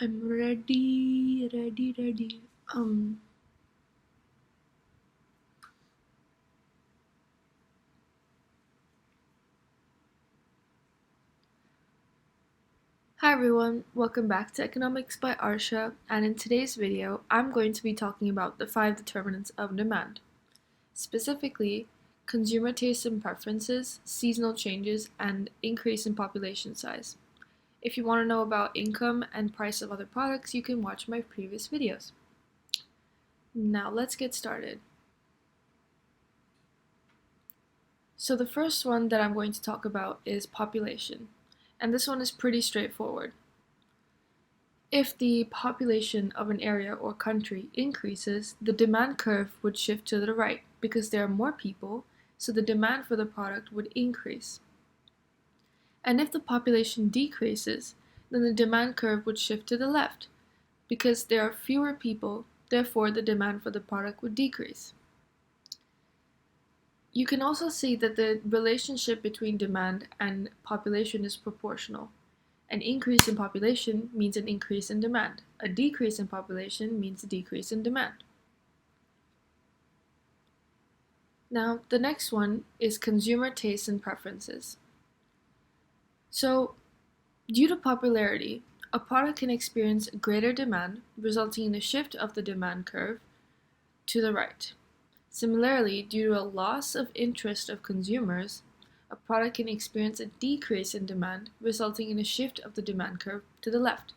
I'm ready. Hi everyone, welcome back to Economics by Arsha, and in today's video, I'm going to be talking about the 5 determinants of demand. Specifically, consumer tastes and preferences, seasonal changes, and increase in population size. If you want to know about income and price of other products, you can watch my previous videos. Now let's get started. So the first one that I'm going to talk about is population, and this one is pretty straightforward. If the population of an area or country increases, the demand curve would shift to the right because there are more people, so the demand for the product would increase. And if the population decreases, then the demand curve would shift to the left because there are fewer people, therefore the demand for the product would decrease. You can also see that the relationship between demand and population is proportional. An increase in population means an increase in demand. A decrease in population means a decrease in demand. Now, the next one is consumer tastes and preferences. So, due to popularity, a product can experience greater demand, resulting in a shift of the demand curve to the right. Similarly, due to a loss of interest of consumers, a product can experience a decrease in demand, resulting in a shift of the demand curve to the left.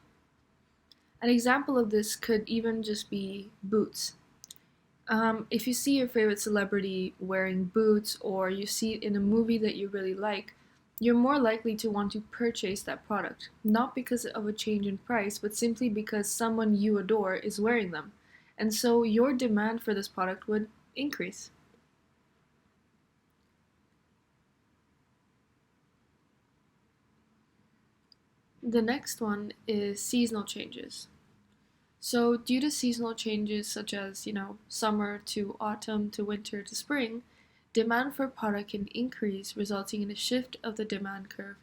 An example of this could even just be boots. If you see your favorite celebrity wearing boots, or you see it in a movie that you really like, you're more likely to want to purchase that product, not because of a change in price, but simply because someone you adore is wearing them. And so your demand for this product would increase. The next one is seasonal changes. So, due to seasonal changes such as, summer to autumn to winter to spring, demand for a product can increase, resulting in a shift of the demand curve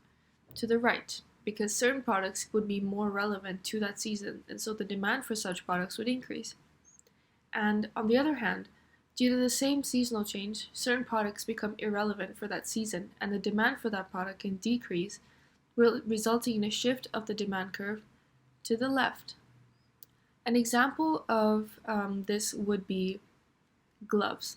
to the right, because certain products would be more relevant to that season, and so the demand for such products would increase. And on the other hand, due to the same seasonal change, certain products become irrelevant for that season, and the demand for that product can decrease, resulting in a shift of the demand curve to the left. An example of this would be gloves.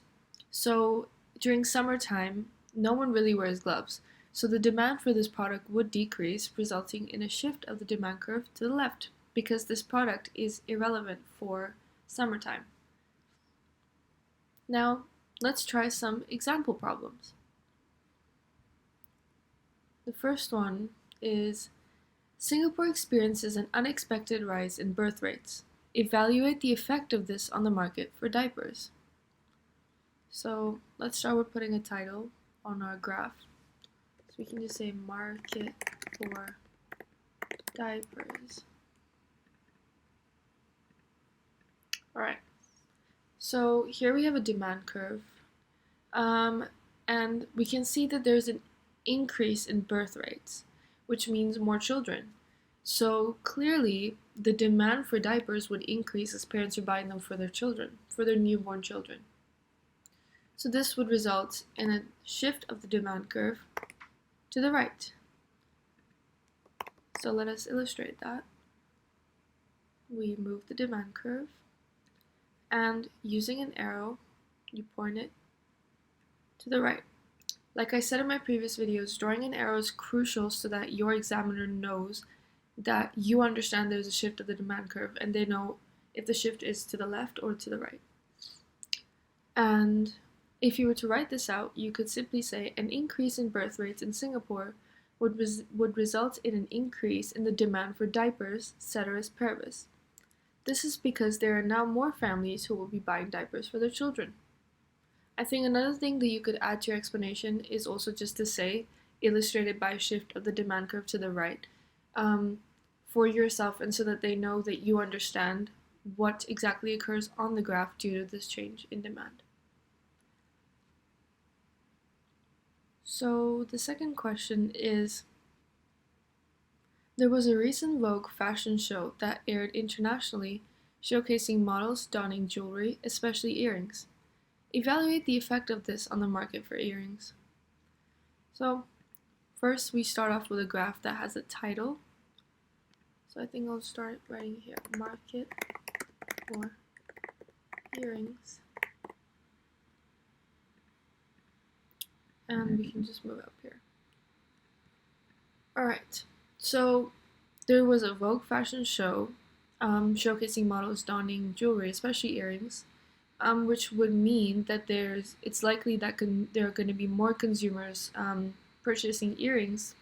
So during summertime, no one really wears gloves. So the demand for this product would decrease, resulting in a shift of the demand curve to the left because this product is irrelevant for summertime. Now, let's try some example problems. The first one is Singapore experiences an unexpected rise in birth rates. Evaluate the effect of this on the market for diapers. So let's start with putting a title on our graph. So we can just say market for diapers. Alright, so here we have a demand curve. And we can see that there's an increase in birth rates, which means more children. So clearly, the demand for diapers would increase as parents are buying them for their children, for their newborn children. So this would result in a shift of the demand curve to the right. So let us illustrate that. We move the demand curve, and using an arrow, you point it to the right. Like I said in my previous videos, drawing an arrow is crucial so that your examiner knows that you understand there's a shift of the demand curve and they know if the shift is to the left or to the right. And if you were to write this out, you could simply say an increase in birth rates in Singapore would result in an increase in the demand for diapers, ceteris paribus. This is because there are now more families who will be buying diapers for their children. I think another thing that you could add to your explanation is also just to say, illustrated by a shift of the demand curve to the right, for yourself, and so that they know that you understand what exactly occurs on the graph due to this change in demand. So the second question is, There was a recent Vogue fashion show that aired internationally, showcasing models donning jewelry, especially earrings. Evaluate the effect of this on the market for earrings. So, first we start off with a graph that has a title. So I think I'll start writing here, market for earrings. And we can just move up here. Alright, so there was a Vogue fashion show showcasing models donning jewelry, especially earrings, which would mean that it's likely that there are going to be more consumers purchasing earrings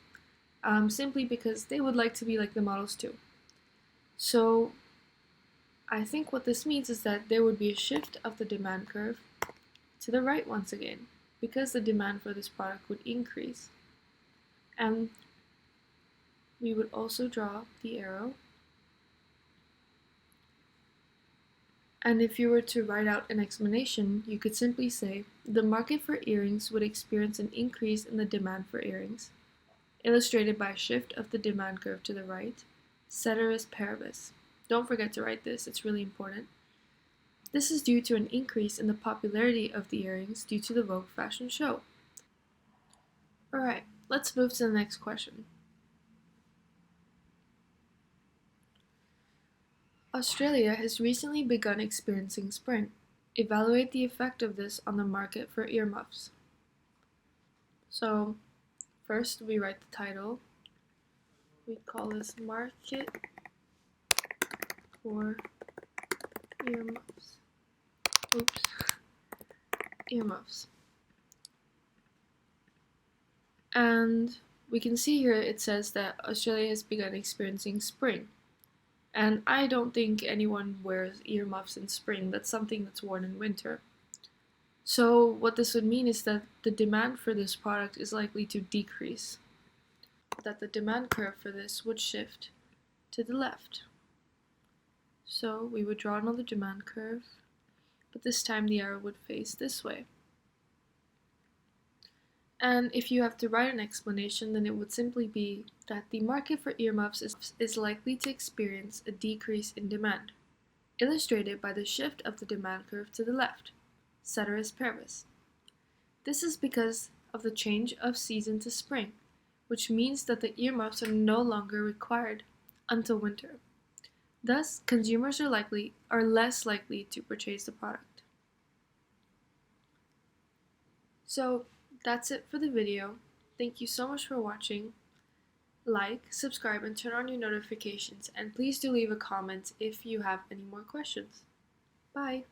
simply because they would like to be like the models too. So I think what this means is that there would be a shift of the demand curve to the right once again, because the demand for this product would increase. And we would also draw the arrow. And if you were to write out an explanation, you could simply say, the market for earrings would experience an increase in the demand for earrings, illustrated by a shift of the demand curve to the right, ceteris paribus. Don't forget to write this, it's really important. This is due to an increase in the popularity of the earrings due to the Vogue fashion show. Alright, let's move to the next question. Australia has recently begun experiencing spring. Evaluate the effect of this on the market for earmuffs. So, first we write the title. We call this market for earmuffs. Oops. Earmuffs. And we can see here it says that Australia has begun experiencing spring. And I don't think anyone wears earmuffs in spring. That's something that's worn in winter. So what this would mean is that the demand for this product is likely to decrease. That the demand curve for this would shift to the left. So we would draw another demand curve, but this time the arrow would face this way. And if you have to write an explanation, then it would simply be that the market for earmuffs is likely to experience a decrease in demand, illustrated by the shift of the demand curve to the left, ceteris paribus. This is because of the change of season to spring, which means that the earmuffs are no longer required until winter. Thus, consumers are less likely to purchase the product. So that's it for the video. Thank you so much for watching. Like, subscribe, and turn on your notifications, and please do leave a comment if you have any more questions. Bye!